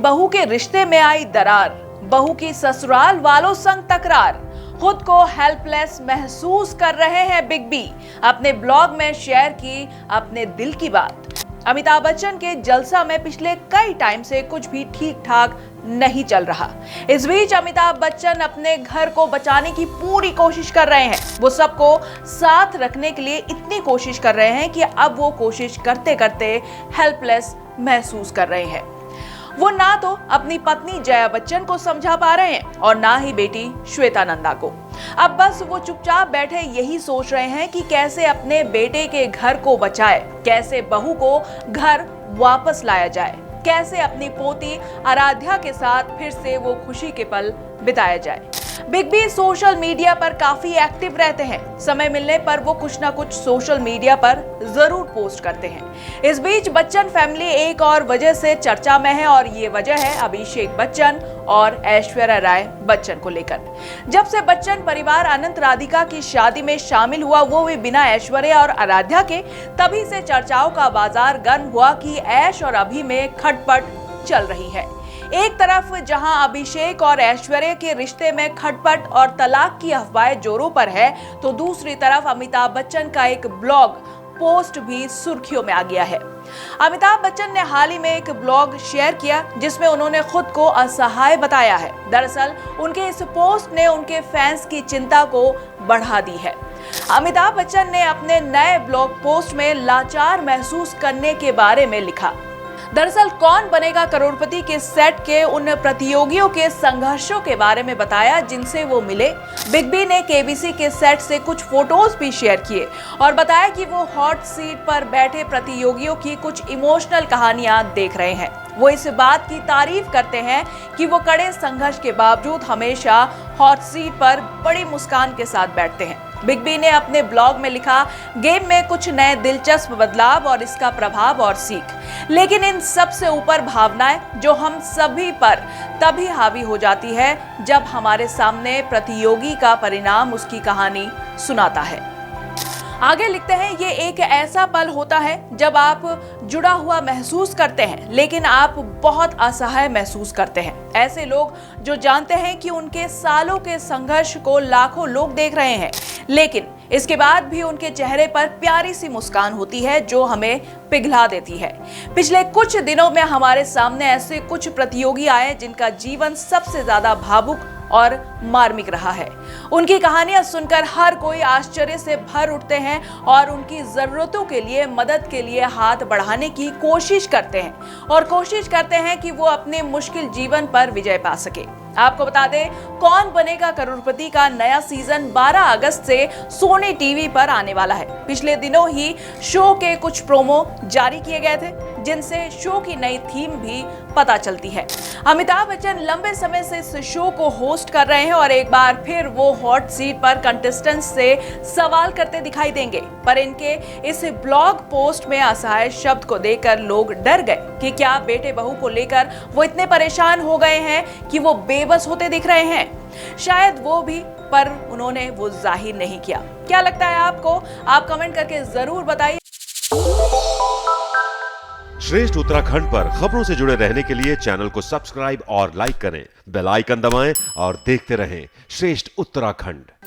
बहू के रिश्ते में आई दरार, बहू की ससुराल वालों संग तकरार, खुद को हेल्पलेस महसूस कर रहे हैं बिग बी। अपने ब्लॉग में शेयर की अपने दिल की बात। अमिताभ बच्चन के जलसा में पिछले कई टाइम से कुछ भी ठीक ठाक नहीं चल रहा। इस बीच अमिताभ बच्चन अपने घर को बचाने की पूरी कोशिश कर रहे हैं। वो सबको साथ रखने के लिए इतनी कोशिश कर रहे हैं कि अब वो कोशिश करते करते हेल्पलेस महसूस कर रहे हैं। वो ना तो अपनी पत्नी जया बच्चन को समझा पा रहे हैं और ना ही बेटी श्वेता नंदा को। अब बस वो चुपचाप बैठे यही सोच रहे हैं कि कैसे अपने बेटे के घर को बचाए, कैसे बहू को घर वापस लाया जाए, कैसे अपनी पोती आराध्या के साथ फिर से वो खुशी के पल बिताया जाए। बिग बी सोशल मीडिया पर काफी एक्टिव रहते हैं। समय मिलने पर वो कुछ ना कुछ सोशल मीडिया पर जरूर पोस्ट करते हैं। इस बीच बच्चन फैमिली एक और वजह से चर्चा में है और ये वजह है अभिषेक बच्चन और ऐश्वर्या राय बच्चन को लेकर। जब से बच्चन परिवार अनंत राधिका की शादी में शामिल हुआ, वो भी बिना ऐश्वर्या और आराध्या के, तभी से चर्चाओं का बाजार गर्म हुआ कि ऐश और अभी में खटपट चल रही है। एक तरफ जहां अभिषेक और ऐश्वर्या के रिश्ते में खटपट और तलाक की अफवाहें जोरों पर है, तो दूसरी तरफ अमिताभ बच्चन का एक ब्लॉग पोस्ट भी सुर्खियों में आ गया है। अमिताभ बच्चन ने हाल ही में एक ब्लॉग शेयर किया जिसमें उन्होंने खुद को असहाय बताया है। दरअसल उनके इस पोस्ट ने उनके फैंस की चिंता को बढ़ा दी है। अमिताभ बच्चन ने अपने नए ब्लॉग पोस्ट में लाचार महसूस करने के बारे में लिखा। दरअसल कौन बनेगा करोड़पति के सेट के उन प्रतियोगियों के संघर्षों के बारे में बताया जिनसे वो मिले। बिग बी ने केबीसी के सेट से कुछ फोटोज भी शेयर किए और बताया कि वो हॉट सीट पर बैठे प्रतियोगियों की कुछ इमोशनल कहानियां देख रहे हैं। वो इस बात की तारीफ करते हैं कि वो कड़े संघर्ष के बावजूद हमेशा हॉट सीट पर बड़ी मुस्कान के साथ बैठते हैं। बिग बी ने अपने ब्लॉग में लिखा, गेम में कुछ नए दिलचस्प बदलाव और इसका प्रभाव और सीख, लेकिन इन सबसे ऊपर भावनाएं जो हम सभी पर तभी हावी हो जाती है जब हमारे सामने प्रतियोगी का परिणाम उसकी कहानी सुनाता है। आगे लिखते हैं, ये एक ऐसा पल होता है जब आप जुड़ा हुआ महसूस करते हैं लेकिन आप बहुत असहाय महसूस करते हैं। ऐसे लोग जो जानते हैं कि उनके सालों के संघर्ष को लाखों लोग देख रहे हैं, लेकिन इसके बाद भी उनके चेहरे पर प्यारी सी मुस्कान होती है जो हमें पिघला देती है। पिछले कुछ दिनों में हमारे सामने ऐसे कुछ प्रतियोगी आए जिनका जीवन सबसे ज्यादा भावुक और मार्मिक रहा है। उनकी कहानियां सुनकर हर कोई आश्चर्य से भर उठते हैं और उनकी जरूरतों के लिए, मदद के लिए हाथ बढ़ाने की कोशिश करते हैं और कोशिश करते हैं कि वो अपने मुश्किल जीवन पर विजय पा सके। आपको बता दें, कौन बनेगा करोड़पति का नया सीजन 12 अगस्त से सोनी टीवी पर आने वाला है। पिछले दिनों ही शो के कुछ प्रोमो जारी किए गए थे जिनसे शो की नई थीम भी पता चलती है। अमिताभ बच्चन लंबे समय से इस शो को होस्ट कर रहे हैं और एक बार फिर वो हॉट सीट पर कंटेस्टेंट्स से सवाल करते दिखाई देंगे। पर इनके इस ब्लॉग पोस्ट में असहाय शब्द को देखकर लोग डर गए कि क्या बेटे बहू को लेकर वो इतने परेशान हो गए हैं कि वो बेबस होते दिख रहे हैं। शायद वो भी, पर उन्होंने वो जाहिर नहीं किया। क्या लगता है आपको? आप कमेंट करके जरूर बताइए। श्रेष्ठ उत्तराखंड पर खबरों से जुड़े रहने के लिए चैनल को सब्सक्राइब और लाइक करें, बेल आइकन दबाएं और देखते रहें श्रेष्ठ उत्तराखंड।